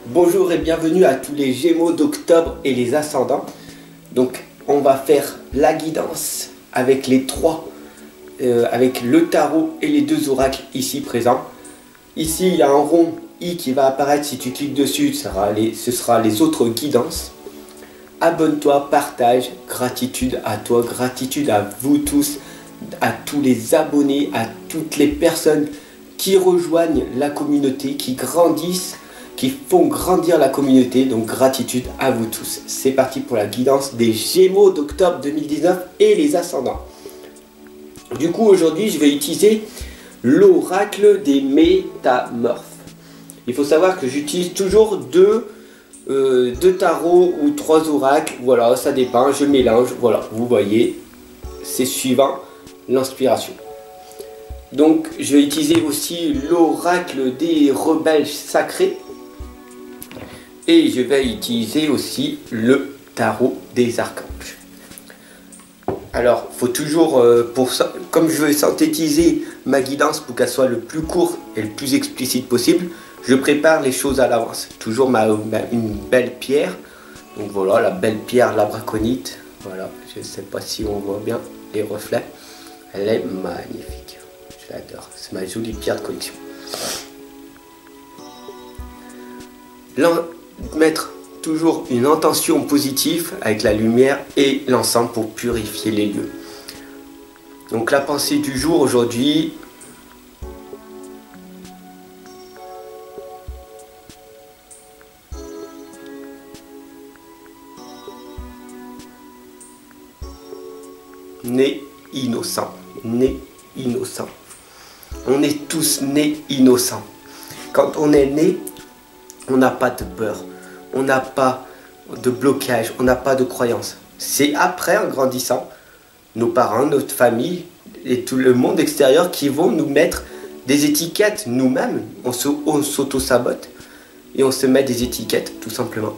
Bonjour et bienvenue à tous les Gémeaux d'octobre et les ascendants. Donc on va faire la guidance avec les trois, avec le tarot et les deux oracles ici présents. Ici il y a un rond I qui va apparaître, si tu cliques dessus ce sera les autres guidances. Abonne-toi, partage, gratitude à toi, gratitude à vous tous, à tous les abonnés, à toutes les personnes qui rejoignent la communauté, qui grandissent, qui font grandir la communauté. Donc gratitude à vous tous. C'est parti pour la guidance des Gémeaux d'octobre 2019 et les ascendants. Du coup aujourd'hui je vais utiliser l'oracle des métamorphes. Il faut savoir que j'utilise toujours deux tarots ou trois oracles. Voilà, ça dépend, je mélange. Voilà, vous voyez, c'est suivant l'inspiration. Donc je vais utiliser aussi l'oracle des rebelles sacrés. Et je vais utiliser aussi le tarot des archanges. Alors, faut toujours, pour ça, comme je veux synthétiser ma guidance pour qu'elle soit le plus courte et le plus explicite possible, je prépare les choses à l'avance. Toujours une belle pierre. Donc voilà, la belle pierre, la braconite. Voilà, je ne sais pas si on voit bien les reflets. Elle est magnifique. Je l'adore. C'est ma jolie pierre de collection. Mettre toujours une intention positive avec la lumière et l'encens pour purifier les lieux. Donc la pensée du jour aujourd'hui, né innocent, né innocent. On est tous nés innocents. Quand on est né, on n'a pas de peur, on n'a pas de blocage, on n'a pas de croyance. C'est après, en grandissant, nos parents, notre famille et tout le monde extérieur qui vont nous mettre des étiquettes nous-mêmes. On s'auto-sabote et on se met des étiquettes, tout simplement.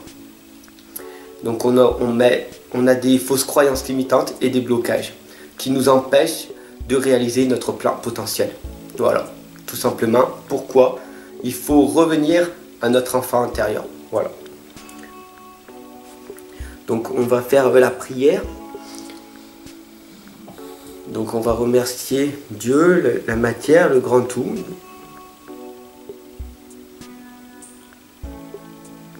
Donc on a des fausses croyances limitantes et des blocages qui nous empêchent de réaliser notre plein potentiel. Voilà, tout simplement pourquoi il faut revenir à notre enfant intérieur. Voilà. Donc on va faire la prière. Donc on va remercier Dieu, la matière, le grand tout.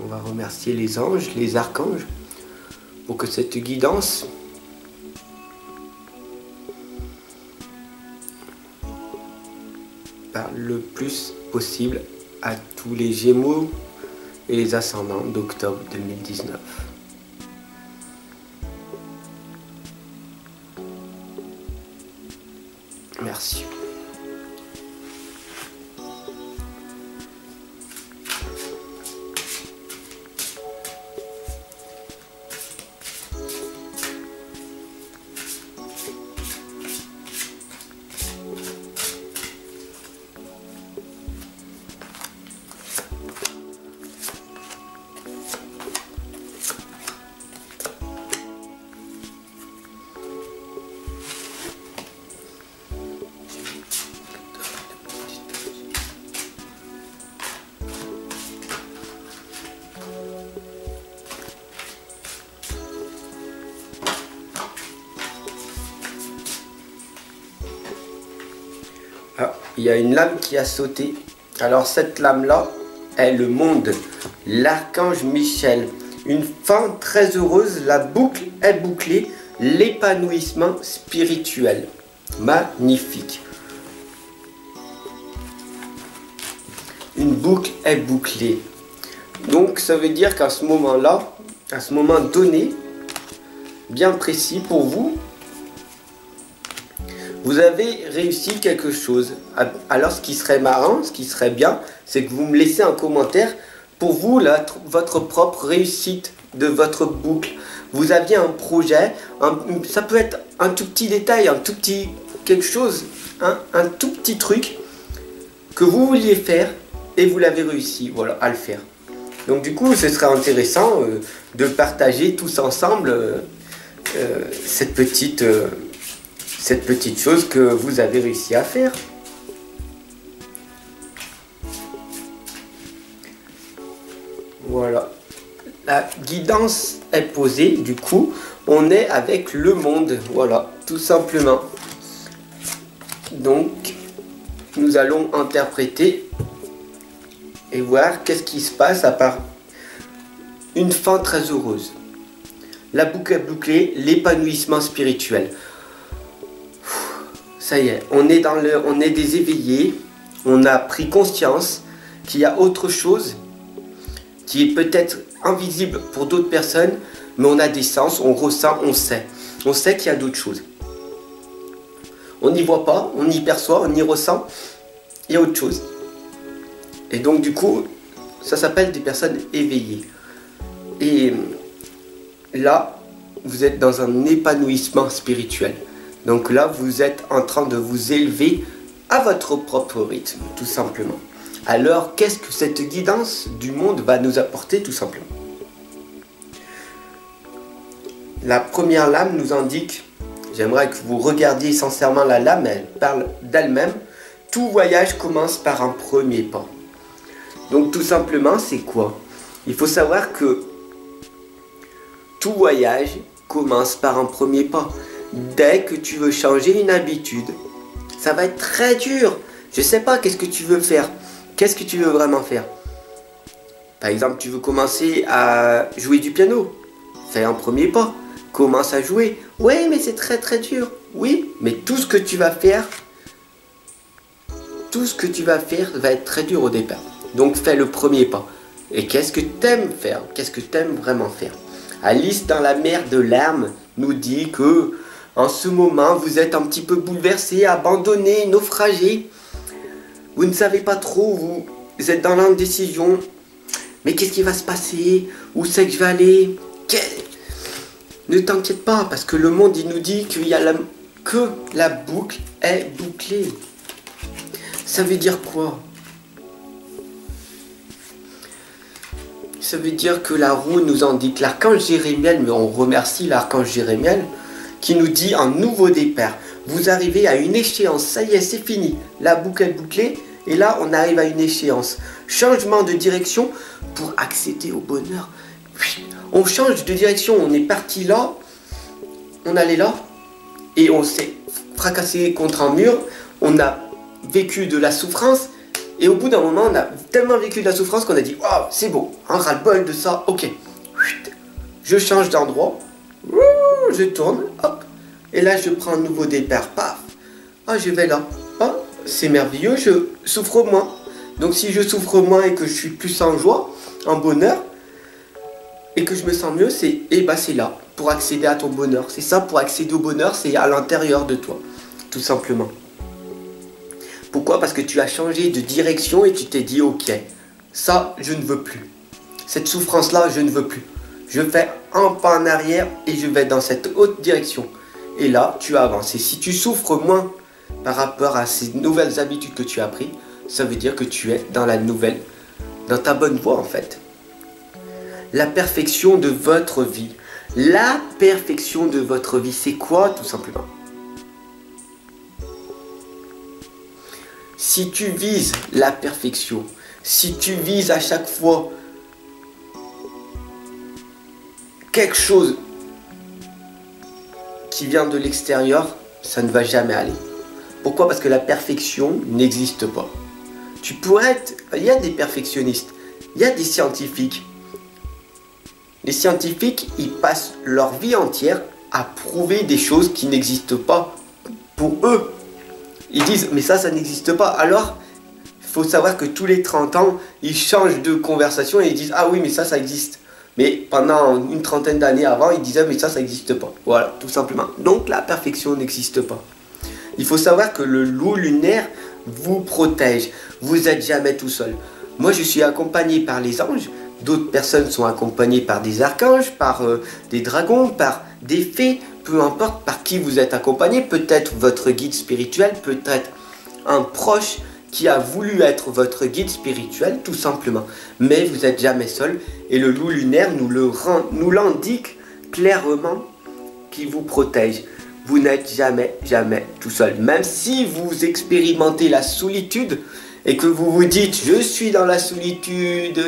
On va remercier les anges, les archanges, pour que cette guidance parle le plus possible à tous les Gémeaux et les ascendants d'octobre 2019. Merci. Ah, il y a une lame qui a sauté. Alors cette lame-là est le monde. L'archange Michel. Une fin très heureuse. La boucle est bouclée. L'épanouissement spirituel. Magnifique. Une boucle est bouclée. Donc ça veut dire qu'à ce moment-là, à ce moment donné, bien précis pour vous, vous avez réussi quelque chose. Alors ce qui serait marrant, ce qui serait bien, c'est que vous me laissez un commentaire pour vous, votre propre réussite de votre boucle. Vous aviez un projet, ça peut être un tout petit détail, un tout petit quelque chose, hein, un tout petit truc que vous vouliez faire et vous l'avez réussi, voilà, à le faire. Donc du coup, ce serait intéressant de partager tous ensemble cette petite chose que vous avez réussi à faire. Voilà. La guidance est posée, du coup, on est avec le monde. Voilà, tout simplement. Donc, nous allons interpréter et voir qu'est-ce qui se passe à part une fin très heureuse. La boucle est bouclée, l'épanouissement spirituel. Ça y est, on est des éveillés, on a pris conscience qu'il y a autre chose qui est peut-être invisible pour d'autres personnes, mais on a des sens, on ressent, on sait. On sait qu'il y a d'autres choses. On n'y voit pas, on y perçoit, on y ressent, il y a autre chose. Et donc du coup, ça s'appelle des personnes éveillées. Et là, vous êtes dans un épanouissement spirituel. Donc là, vous êtes en train de vous élever à votre propre rythme, tout simplement. Alors, qu'est-ce que cette guidance du monde va nous apporter, tout simplement? La première lame nous indique, j'aimerais que vous regardiez sincèrement la lame, elle parle d'elle-même. Tout voyage commence par un premier pas. Donc tout simplement, c'est quoi? Il faut savoir que tout voyage commence par un premier pas. Dès que tu veux changer une habitude, ça va être très dur. Je sais pas, qu'est-ce que tu veux faire? Qu'est-ce que tu veux vraiment faire? Par exemple, tu veux commencer à jouer du piano. Fais un premier pas. Commence à jouer. Oui, mais c'est très très dur. Oui, mais tout ce que tu vas faire va être très dur au départ. Donc fais le premier pas. Et qu'est-ce que tu aimes faire? Qu'est-ce que tu aimes vraiment faire? Alice dans la mer de larmes nous dit que en ce moment vous êtes un petit peu bouleversé, abandonné, naufragé. Vous ne savez pas trop, vous êtes dans l'indécision. Mais qu'est-ce qui va se passer? Où c'est que je vais aller? Ne t'inquiète pas, parce que le monde il nous dit que la boucle est bouclée. Ça veut dire quoi? Ça veut dire que la roue nous indique l'archange Jérémiel, mais on remercie l'archange Jérémiel, qui nous dit un nouveau départ. Vous arrivez à une échéance, ça y est, c'est fini. La boucle est bouclée, et là on arrive à une échéance. Changement de direction pour accéder au bonheur. On change de direction, on est parti là, on allait là, et on s'est fracassé contre un mur, on a vécu de la souffrance, et au bout d'un moment, on a tellement vécu de la souffrance qu'on a dit « Oh, c'est bon, un ras-le-bol de ça, ok. » Je change d'endroit, je tourne, hop, et là je prends un nouveau départ, paf. Ah, je vais là, ah, c'est merveilleux, je souffre moins. Donc si je souffre moins et que je suis plus en joie, en bonheur, et que je me sens mieux, c'est là, pour accéder à ton bonheur. C'est ça, pour accéder au bonheur, c'est à l'intérieur de toi, tout simplement. Pourquoi? Parce que tu as changé de direction et tu t'es dit ok, ça je ne veux plus. Cette souffrance là je ne veux plus. Je fais un pas en arrière et je vais dans cette haute direction. Et là tu avances. Et si tu souffres moins par rapport à ces nouvelles habitudes que tu as prises, ça veut dire que tu es dans ta bonne voie en fait. La perfection de votre vie. La perfection de votre vie, c'est quoi tout simplement? Si tu vises la perfection, si tu vises à chaque fois quelque chose qui vient de l'extérieur, ça ne va jamais aller. Pourquoi? Parce que la perfection n'existe pas. Tu pourrais être... Il y a des perfectionnistes, il y a des scientifiques. Les scientifiques, ils passent leur vie entière à prouver des choses qui n'existent pas pour eux. Ils disent, mais ça n'existe pas. Alors, il faut savoir que tous les 30 ans, ils changent de conversation et ils disent, ah oui, mais ça existe. Mais pendant une trentaine d'années avant, ils disaient, mais ça n'existe pas. Voilà, tout simplement. Donc, la perfection n'existe pas. Il faut savoir que le loup lunaire vous protège. Vous n'êtes jamais tout seul. Moi, je suis accompagné par les anges. D'autres personnes sont accompagnées par des archanges, par des dragons, par des fées. Peu importe par qui vous êtes accompagné, peut-être votre guide spirituel, peut-être un proche qui a voulu être votre guide spirituel, tout simplement. Mais vous n'êtes jamais seul et le loup lunaire nous l'indique clairement qui vous protège. Vous n'êtes jamais tout seul. Même si vous expérimentez la solitude et que vous vous dites « je suis dans la solitude »,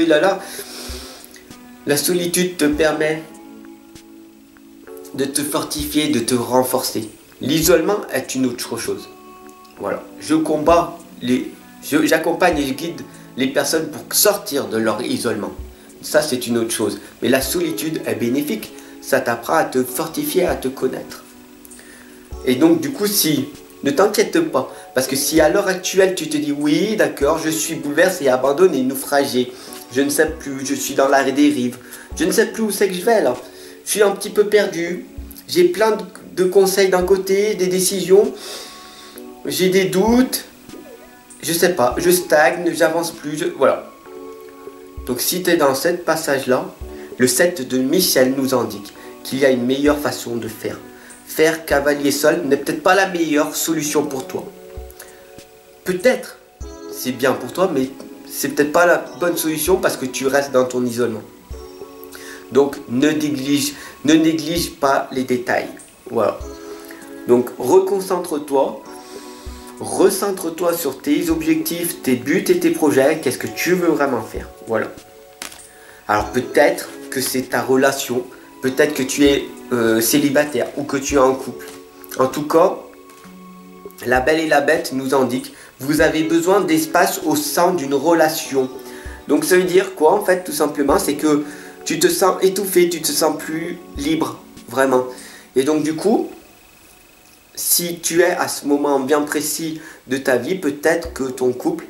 La solitude te permet de te fortifier, de te renforcer. L'isolement est une autre chose. Voilà. J'accompagne et je guide les personnes pour sortir de leur isolement. Ça, c'est une autre chose. Mais la solitude est bénéfique. Ça t'apprend à te fortifier, à te connaître. Et donc, du coup, ne t'inquiète pas. Parce que si à l'heure actuelle, tu te dis, oui, d'accord, je suis bouleversé, abandonné, naufragé, je ne sais plus, je suis dans la dérive, je ne sais plus où c'est que je vais là. Je suis un petit peu perdu. J'ai plein de conseils d'un côté, des décisions. J'ai des doutes. Je sais pas, je stagne, j'avance plus, voilà. Donc si tu es dans ce passage-là, le 7 de Michel nous indique qu'il y a une meilleure façon de faire. Faire cavalier seul n'est peut-être pas la meilleure solution pour toi. Peut-être, c'est bien pour toi, mais c'est peut-être pas la bonne solution parce que tu restes dans ton isolement. Donc ne néglige pas les détails. Voilà. Donc reconcentre-toi. Recentre-toi sur tes objectifs, tes buts et tes projets. Qu'est-ce que tu veux vraiment faire? Voilà. Alors peut-être que c'est ta relation. Peut-être que tu es célibataire ou que tu es en couple. En tout cas, la Belle et la Bête nous indique vous avez besoin d'espace au sein d'une relation. Donc ça veut dire quoi en fait? Tout simplement, c'est que tu te sens étouffé, tu te sens plus libre, vraiment. Et donc du coup, si tu es à ce moment bien précis de ta vie, peut-être que ton couple,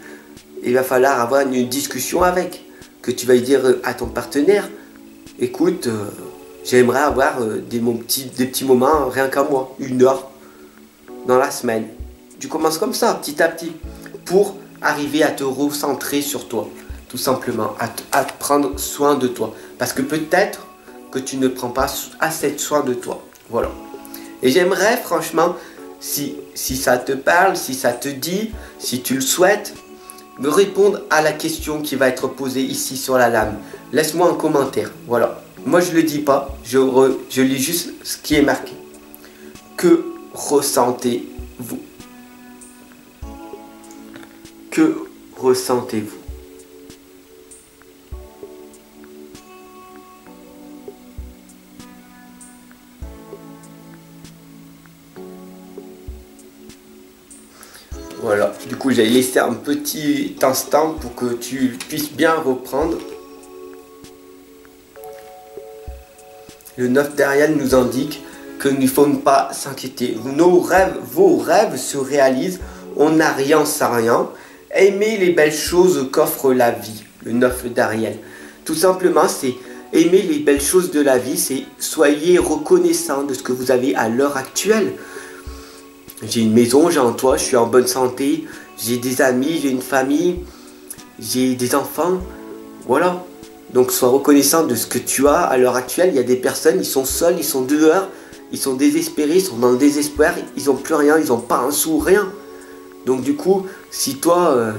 il va falloir avoir une discussion avec. Que tu vas dire à ton partenaire, écoute, j'aimerais avoir des petits moments rien qu'à moi, 1 heure dans la semaine. Tu commences comme ça, petit à petit, pour arriver à te recentrer sur toi. Tout simplement, à prendre soin de toi. Parce que peut-être que tu ne prends pas assez de soin de toi. Voilà. Et j'aimerais franchement, si ça te parle, si ça te dit, si tu le souhaites, me répondre à la question qui va être posée ici sur la lame. Laisse-moi un commentaire. Voilà. Moi je ne le dis pas, je lis juste ce qui est marqué. Que ressentez-vous? Que ressentez-vous? Voilà, du coup j'ai laissé un petit instant pour que tu puisses bien reprendre. Le 9 derrière nous indique qu'il ne faut pas s'inquiéter. Vos rêves se réalisent, on n'a rien sans rien. Aimez les belles choses qu'offre la vie. Le 9 d'Ariel. Tout simplement, c'est aimer les belles choses de la vie, c'est soyez reconnaissant de ce que vous avez à l'heure actuelle. J'ai une maison, j'ai un toit, je suis en bonne santé, j'ai des amis, j'ai une famille, j'ai des enfants, voilà. Donc sois reconnaissant de ce que tu as à l'heure actuelle. Il y a des personnes, ils sont seuls, ils sont dehors, ils sont désespérés, ils sont dans le désespoir, ils n'ont plus rien, ils n'ont pas un sou, rien. Donc du coup, si toi,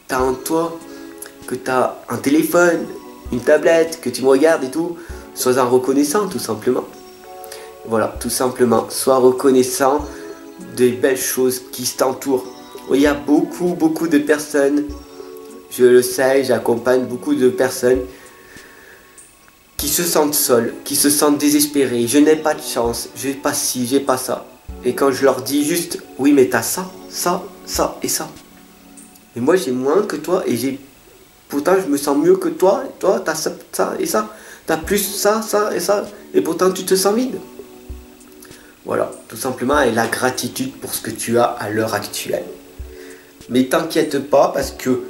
tu as un toit, que tu as un téléphone, une tablette, que tu me regardes et tout, sois-en reconnaissant tout simplement. Voilà, tout simplement, sois reconnaissant des belles choses qui t'entourent. Il y a beaucoup de personnes, je le sais, j'accompagne beaucoup de personnes qui se sentent seules, qui se sentent désespérées. Je n'ai pas de chance, j'ai pas ci, j'ai pas ça. Et quand je leur dis juste, oui mais t'as ça, ça, ça et ça. Et moi j'ai moins que toi et pourtant je me sens mieux que toi. Et toi t'as ça, ça et ça. T'as plus ça, ça et ça. Et pourtant tu te sens vide. Voilà, tout simplement, et la gratitude pour ce que tu as à l'heure actuelle. Mais t'inquiète pas parce que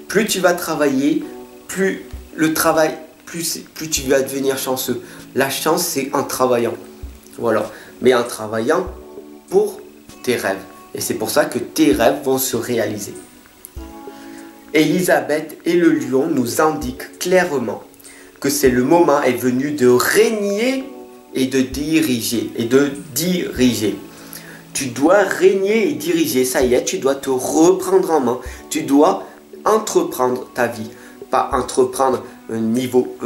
plus tu vas travailler, plus tu vas devenir chanceux. La chance, c'est en travaillant. Voilà, mais en travaillant pour tes rêves. Et c'est pour ça que tes rêves vont se réaliser. Élisabeth et le lion nous indiquent clairement que c'est le moment est venu de régner et de diriger. Tu dois régner et diriger, ça y est, tu dois te reprendre en main. Tu dois entreprendre ta vie, pas entreprendre niveau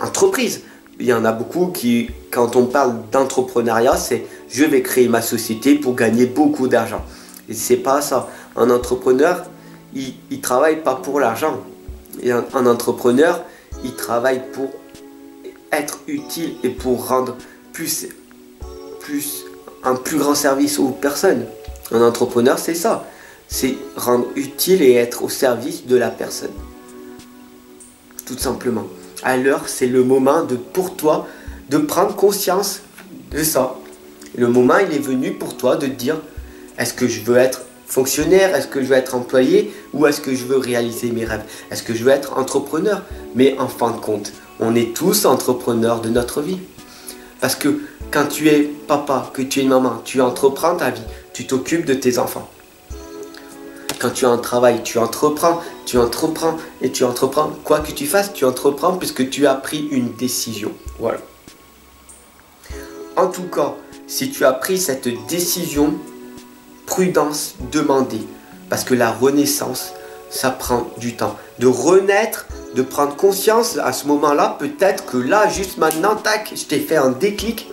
entreprise. Il y en a beaucoup qui, quand on parle d'entrepreneuriat, c'est je vais créer ma société pour gagner beaucoup d'argent. Et c'est pas ça. Un entrepreneur, il travaille pas pour l'argent. Et un entrepreneur, il travaille pour être utile et pour rendre un plus grand service aux personnes. Un entrepreneur, c'est ça. C'est rendre utile et être au service de la personne. Tout simplement. Alors, c'est le moment pour toi de prendre conscience de ça. Le moment, il est venu pour toi de te dire, est-ce que je veux être fonctionnaire? Est-ce que je veux être employé? Ou est-ce que je veux réaliser mes rêves? Est-ce que je veux être entrepreneur? Mais en fin de compte, on est tous entrepreneurs de notre vie. Parce que quand tu es papa, que tu es une maman, tu entreprends ta vie, tu t'occupes de tes enfants. Quand tu as un travail, tu entreprends et tu entreprends. Quoi que tu fasses, tu entreprends puisque tu as pris une décision. Voilà. En tout cas, si tu as pris cette décision, prudence demandée. Parce que la renaissance, ça prend du temps. De renaître, de prendre conscience à ce moment-là, peut-être que là, juste maintenant, tac, je t'ai fait un déclic.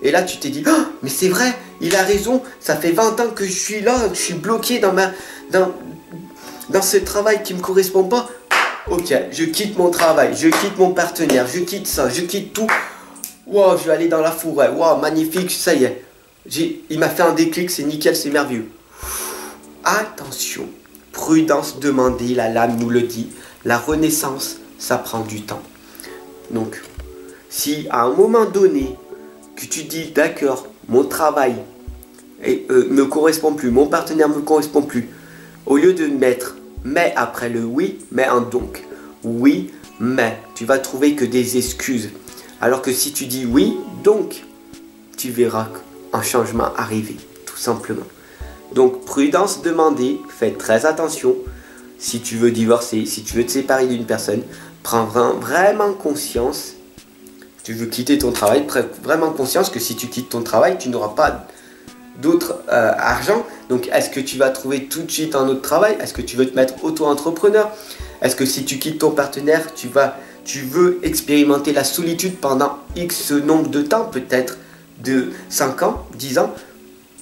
Et là, tu t'es dit, oh, mais c'est vrai, il a raison, ça fait 20 ans que je suis là, je suis bloqué dans ce travail qui ne me correspond pas. Ok, je quitte mon travail, je quitte mon partenaire, je quitte ça, je quitte tout. Wow, je vais aller dans la forêt, wow, magnifique, ça y est. Il m'a fait un déclic, c'est nickel, c'est merveilleux. Attention, prudence demandée, la lame nous le dit. La renaissance, ça prend du temps. Donc, si à un moment donné, que tu dis, d'accord, mon travail me correspond plus, mon partenaire me correspond plus, au lieu de mettre mais après le oui, mets un donc. Oui, mais tu vas trouver que des excuses. Alors que si tu dis oui, donc, tu verras un changement arriver, tout simplement. Donc, prudence demandée, fais très attention. Si tu veux divorcer, si tu veux te séparer d'une personne, prends vraiment conscience. Tu veux quitter ton travail, prends vraiment conscience que si tu quittes ton travail, tu n'auras pas d'autre argent. Donc, est-ce que tu vas trouver tout de suite un autre travail? Est-ce que tu veux te mettre auto-entrepreneur? Est-ce que si tu quittes ton partenaire, tu veux expérimenter la solitude pendant X nombre de temps, peut-être de 5 ans, 10 ans,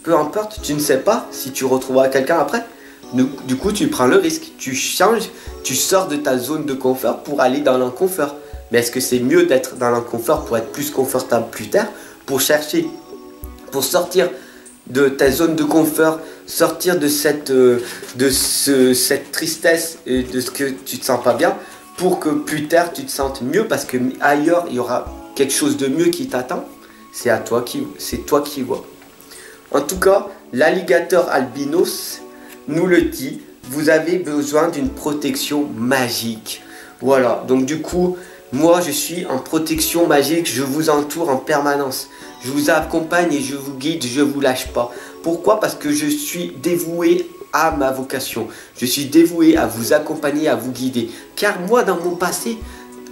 peu importe, tu ne sais pas si tu retrouveras quelqu'un après. Du coup, tu prends le risque, tu changes, tu sors de ta zone de confort pour aller dans l'inconfort. Mais est-ce que c'est mieux d'être dans l'inconfort pour être plus confortable plus tard, pour sortir de ta zone de confort, sortir de cette tristesse et de ce que tu te sens pas bien, pour que plus tard tu te sentes mieux parce que ailleurs il y aura quelque chose de mieux qui t'attend. C'est toi qui vois. En tout cas, l'alligator albinos nous le dit, vous avez besoin d'une protection magique. Voilà, donc du coup, moi je suis en protection magique, je vous entoure en permanence. Je vous accompagne et je vous guide, je ne vous lâche pas. Pourquoi? Parce que je suis dévoué à ma vocation. Je suis dévoué à vous accompagner, à vous guider. Car moi, dans mon passé,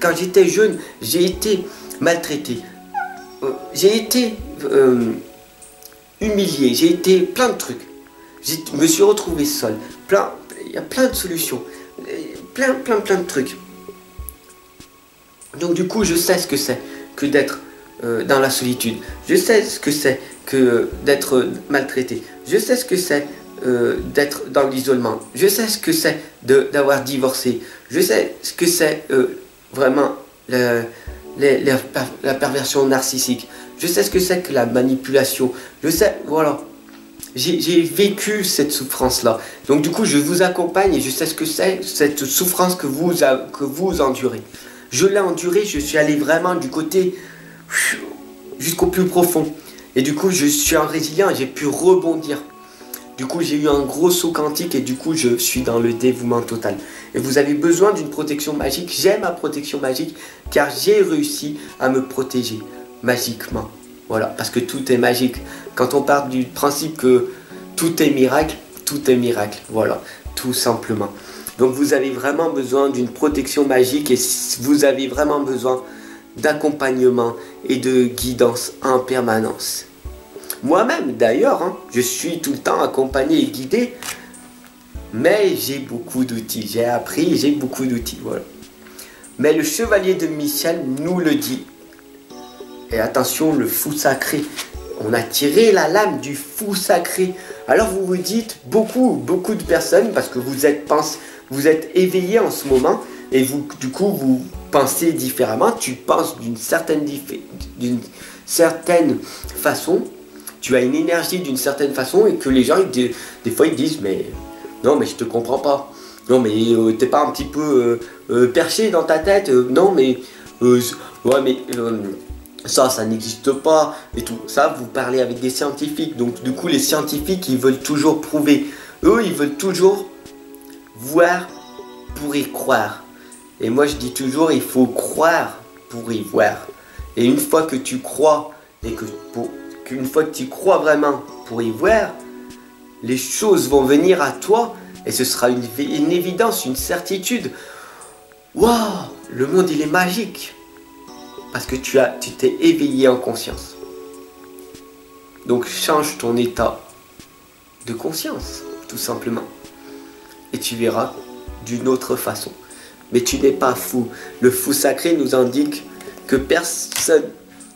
quand j'étais jeune, j'ai été maltraité. J'ai été humilié, j'ai été plein de trucs. Je me suis retrouvé seul. Il y a plein de solutions. Plein de trucs. Donc du coup, je sais ce que c'est que d'être dans la solitude. Je sais ce que c'est que d'être maltraité. Je sais ce que c'est d'être dans l'isolement. Je sais ce que c'est d'avoir divorcé. Je sais ce que c'est vraiment la perversion narcissique. Je sais ce que c'est que la manipulation. Je sais, voilà. J'ai vécu cette souffrance-là. Donc du coup, je vous accompagne et je sais ce que c'est, cette souffrance que vous endurez. Je l'ai endurée, je suis allé vraiment du côté jusqu'au plus profond. Et du coup, je suis un résilient et j'ai pu rebondir. Du coup, j'ai eu un gros saut quantique et du coup, je suis dans le dévouement total. Et vous avez besoin d'une protection magique. J'ai ma protection magique car j'ai réussi à me protéger magiquement. Voilà, parce que tout est magique. Quand on part du principe que tout est miracle, voilà, tout simplement. Donc vous avez vraiment besoin d'une protection magique et vous avez vraiment besoin d'accompagnement et de guidance en permanence. Moi-même d'ailleurs, je suis tout le temps accompagné et guidé, mais j'ai beaucoup d'outils, j'ai appris, j'ai beaucoup d'outils, voilà. Mais le chevalier de Michel nous le dit. Et attention, le fou sacré. On a tiré la lame du fou sacré. Alors vous vous dites, beaucoup de personnes, parce que vous êtes éveillés en ce moment, Et vous, du coup, vous pensez différemment, tu penses d'une certaine façon, tu as une énergie d'une certaine façon et que les gens, des fois, ils disent, mais non, mais je te comprends pas. Non, mais t'es pas un petit peu perché dans ta tête. Non, mais ouais, mais ça n'existe pas et tout. Ça, vous parlez avec des scientifiques. Donc, du coup, les scientifiques, ils veulent toujours prouver. Eux, ils veulent toujours voir pour y croire. Et moi, je dis toujours, il faut croire pour y voir. Et une fois que tu crois, et qu'une fois que tu crois vraiment pour y voir, les choses vont venir à toi et ce sera une évidence, une certitude. Waouh, le monde, il est magique. Parce que tu t'es éveillé en conscience. Donc change ton état de conscience, tout simplement. Et tu verras d'une autre façon. Mais tu n'es pas fou. Le fou sacré nous indique que personne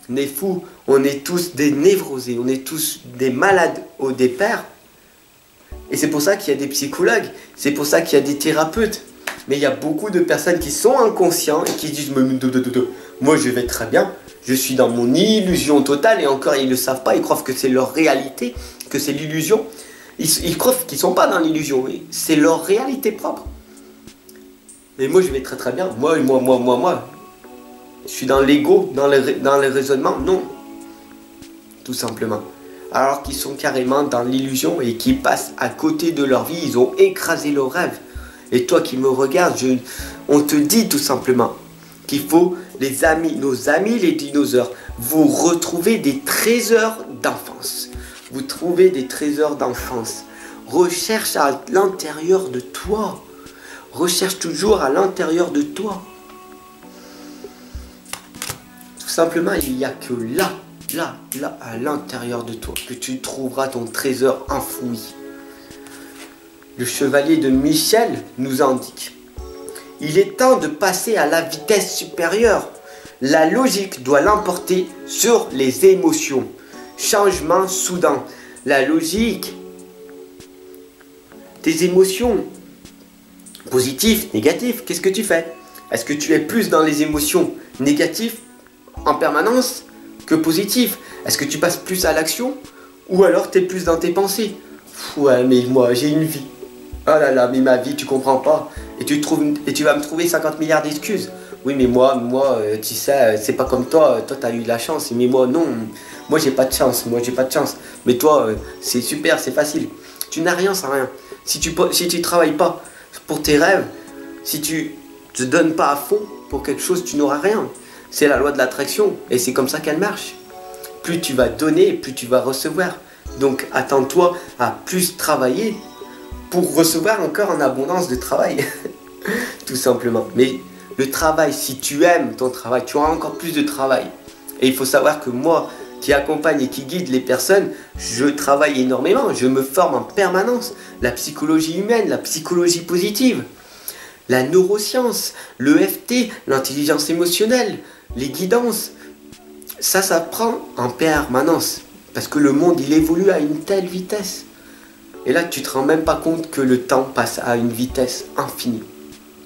n'est fou. On est tous des névrosés, on est tous des malades au départ. Et c'est pour ça qu'il y a des psychologues, c'est pour ça qu'il y a des thérapeutes. Mais il y a beaucoup de personnes qui sont inconscients et qui disent « Moi je vais très bien, je suis dans mon illusion totale » et encore ils ne le savent pas, ils croient que c'est leur réalité, que c'est l'illusion. Ils croient qu'ils ne sont pas dans l'illusion, c'est leur réalité propre. Mais moi je vais très très bien, moi. Je suis dans l'ego, dans le raisonnement, non. Tout simplement. Alors qu'ils sont carrément dans l'illusion et qui passent à côté de leur vie, ils ont écrasé leurs rêves. Et toi qui me regardes, on te dit tout simplement qu'il faut, nos amis les dinosaures, vous retrouvez des trésors d'enfance. Vous trouvez des trésors d'enfance. Recherche à l'intérieur de toi. Recherche toujours à l'intérieur de toi. Tout simplement, il n'y a que là, à l'intérieur de toi, que tu trouveras ton trésor enfoui. Le chevalier de Michel nous indique: il est temps de passer à la vitesse supérieure. La logique doit l'emporter sur les émotions. Changement soudain. La logique, tes émotions, positives, négatives, qu'est-ce que tu fais? Est-ce que tu es plus dans les émotions négatives en permanence que positives? Est-ce que tu passes plus à l'action ou alors tu es plus dans tes pensées? Ouais, mais moi j'ai une vie. Oh là là, mais ma vie, tu comprends pas. Et tu vas me trouver 50 milliards d'excuses. Oui, mais moi, tu sais, c'est pas comme toi. Toi, tu as eu de la chance. Mais moi, non. Moi, j'ai pas de chance. Mais toi, c'est super, c'est facile. Tu n'as rien sans rien. Si tu travailles pas pour tes rêves, si tu te donnes pas à fond pour quelque chose, tu n'auras rien. C'est la loi de l'attraction. Et c'est comme ça qu'elle marche. Plus tu vas donner, plus tu vas recevoir. Donc, attends-toi à plus travailler pour recevoir encore en abondance de travail. Tout simplement. Mais le travail, si tu aimes ton travail, tu auras encore plus de travail. Et il faut savoir que moi, qui accompagne et qui guide les personnes, je travaille énormément, je me forme en permanence. La psychologie humaine, la psychologie positive, la neuroscience, l'EFT, l'intelligence émotionnelle, les guidances. Ça prend en permanence. Parce que le monde, il évolue à une telle vitesse. Et là, tu ne te rends même pas compte que le temps passe à une vitesse infinie.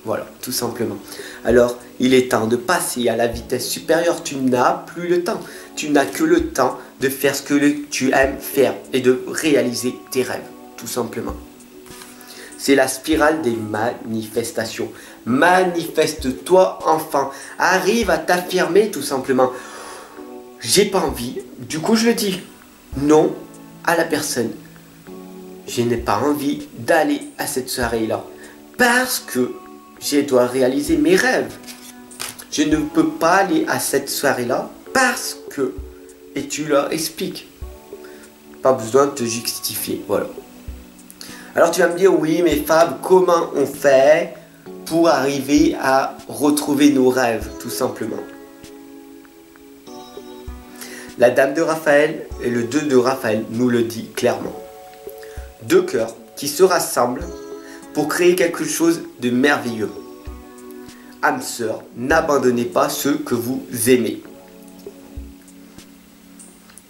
Voilà, tout simplement. Alors, il est temps de passer à la vitesse supérieure. Tu n'as plus le temps. Tu n'as que le temps de faire ce que tu aimes faire et de réaliser tes rêves, tout simplement. C'est la spirale des manifestations. Manifeste-toi enfin. Arrive à t'affirmer, tout simplement. J'ai pas envie. Du coup, je le dis. Non à la personne. Je n'ai pas envie d'aller à cette soirée-là. Parce que je dois réaliser mes rêves. Je ne peux pas aller à cette soirée-là parce que... Et tu leur expliques. Pas besoin de te justifier. Voilà. Alors tu vas me dire, oui, mais Fab, comment on fait pour arriver à retrouver nos rêves, tout simplement? La dame de Raphaël et le 2 de Raphaël nous le dit clairement. Deux cœurs qui se rassemblent pour créer quelque chose de merveilleux. Âme sœur, n'abandonnez pas ceux que vous aimez.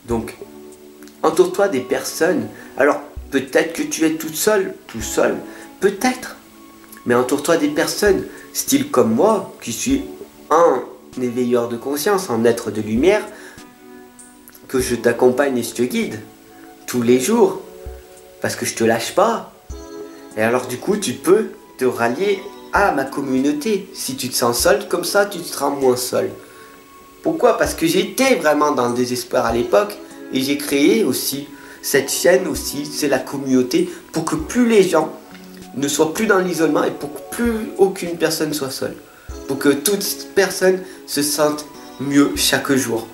Donc, entoure-toi des personnes. Alors, peut-être que tu es toute seule, tout seul, peut-être. Mais entoure-toi des personnes style comme moi, qui suis un éveilleur de conscience, un être de lumière, que je t'accompagne et je te guide tous les jours, parce que je te lâche pas. Et alors du coup, tu peux te rallier à ma communauté. Si tu te sens seul, comme ça, tu te seras moins seul. Pourquoi? Parce que j'étais vraiment dans le désespoir à l'époque, et j'ai créé aussi cette chaîne aussi, c'est la communauté, pour que plus les gens ne soient plus dans l'isolement et pour que plus aucune personne soit seule. Pour que toute personne se sente mieux chaque jour.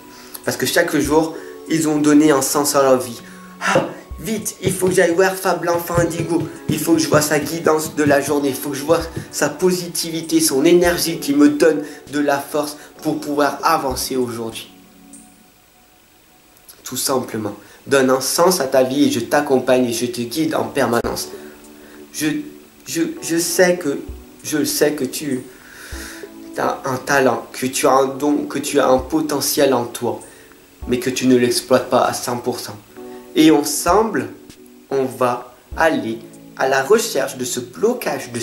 Parce que chaque jour, ils ont donné un sens à leur vie. Ah, vite, il faut que j'aille voir Fab l'enfant indigo. Il faut que je vois sa guidance de la journée. Il faut que je vois sa positivité, son énergie qui me donne de la force pour pouvoir avancer aujourd'hui. Tout simplement. Donne un sens à ta vie et je t'accompagne et je te guide en permanence. Je sais que tu as un talent, que tu as un don, que tu as un potentiel en toi, mais que tu ne l'exploites pas à 100%. Et ensemble, on va aller à la recherche de ce blocage, de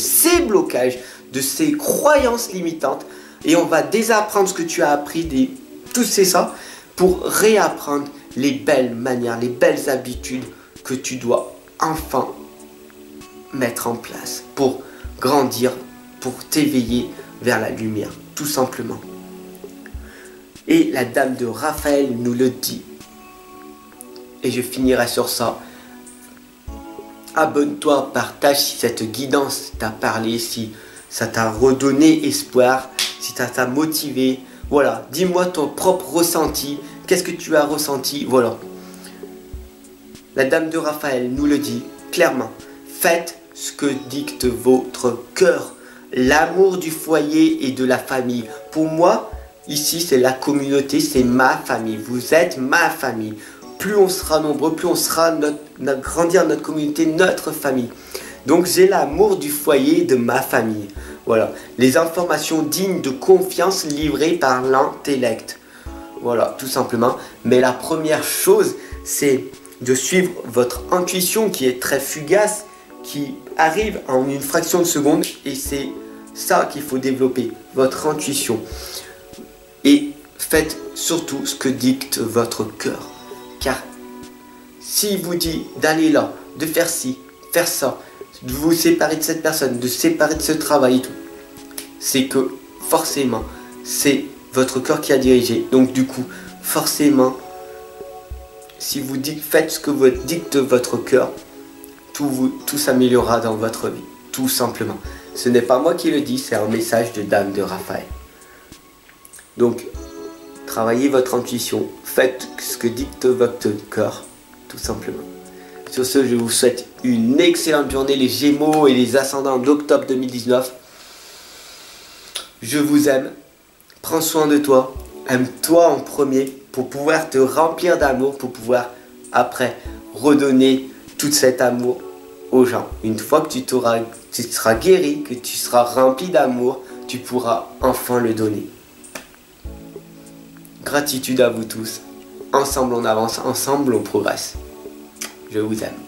ces croyances limitantes, et on va désapprendre ce que tu as appris, tout c'est ça, pour réapprendre les belles manières, les belles habitudes que tu dois enfin mettre en place pour grandir, pour t'éveiller vers la lumière, tout simplement. Et la dame de Raphaël nous le dit. Et je finirai sur ça. Abonne-toi, partage si cette guidance t'a parlé, si ça t'a redonné espoir, si ça t'a motivé. Voilà, dis-moi ton propre ressenti. Qu'est-ce que tu as ressenti? Voilà. La dame de Raphaël nous le dit clairement. Faites ce que dicte votre cœur. L'amour du foyer et de la famille. Pour moi, ici, c'est la communauté, c'est ma famille. Vous êtes ma famille. Plus on sera nombreux, plus on sera grandir notre communauté, notre famille. Donc, j'ai l'amour du foyer et de ma famille. Voilà. Les informations dignes de confiance livrées par l'intellect. Voilà, tout simplement. Mais la première chose, c'est de suivre votre intuition qui est très fugace, qui arrive en une fraction de seconde, et c'est ça qu'il faut développer, votre intuition. Et faites surtout ce que dicte votre cœur. Car s'il vous dit d'aller là, de faire ci, faire ça, de vous séparer de cette personne, de séparer de ce travail et tout, c'est que forcément, c'est votre cœur qui a dirigé. Donc du coup, forcément, si vous faites ce que vous dicte votre cœur, tout s'améliorera dans votre vie, tout simplement. Ce n'est pas moi qui le dis, c'est un message de Dame de Raphaël. Donc, travaillez votre intuition, faites ce que dicte votre cœur, tout simplement. Sur ce, je vous souhaite une excellente journée, les Gémeaux et les Ascendants d'octobre 2019. Je vous aime, prends soin de toi, aime-toi en premier pour pouvoir te remplir d'amour, pour pouvoir après redonner tout cet amour aux gens. Une fois que tu seras guéri, que tu seras rempli d'amour, tu pourras enfin le donner. Gratitude à vous tous. Ensemble on avance, ensemble on progresse. Je vous aime.